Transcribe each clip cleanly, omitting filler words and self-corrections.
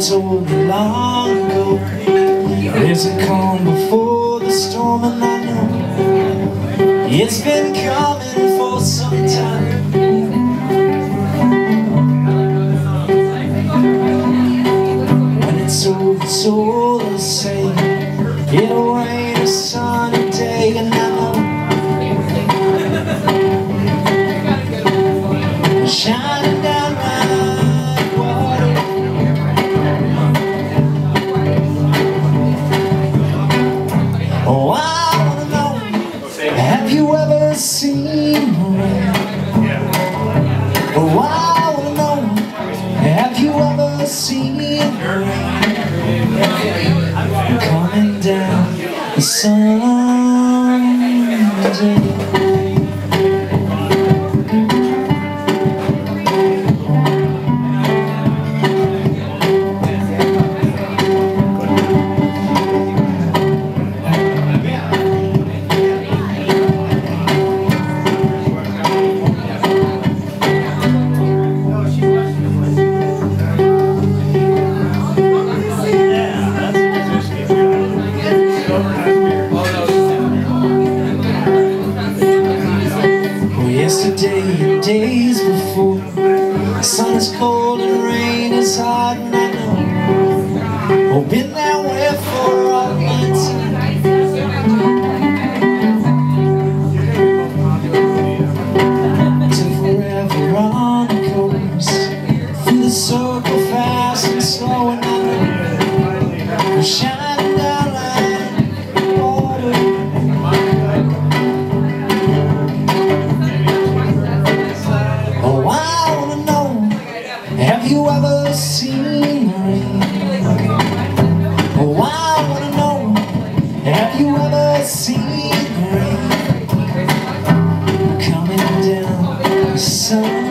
told me long ago, there's a calm before the storm, and I know it's been coming for some time. When it's over, it's all the same. It'll rain a sunny day, and I know shining down like water. Oh, I wanna know, have you ever seen rain? Oh, I wanna know, have you ever seen rain coming down the sun? Yesterday and days before, the sun is cold and rain is hot, and I know I've been that way for all my time. Till forever on it goes, through the circle fast and slow, and I know we're shining down like water. Have you ever seen rain? Oh, I wanna know, have you ever seen rain coming down the sun?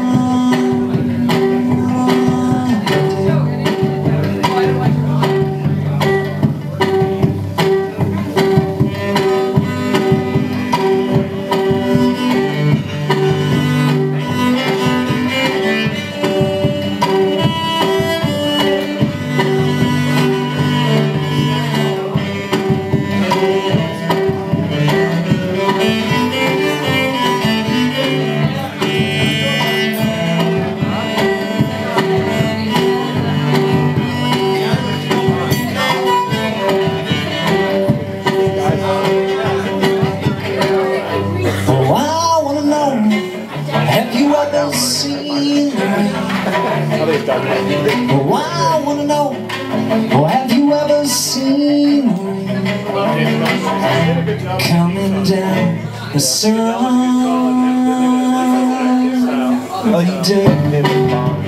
Have you ever seen rain? Oh, I wanna know, oh, have you ever seen rain coming down the sun? Oh, you did.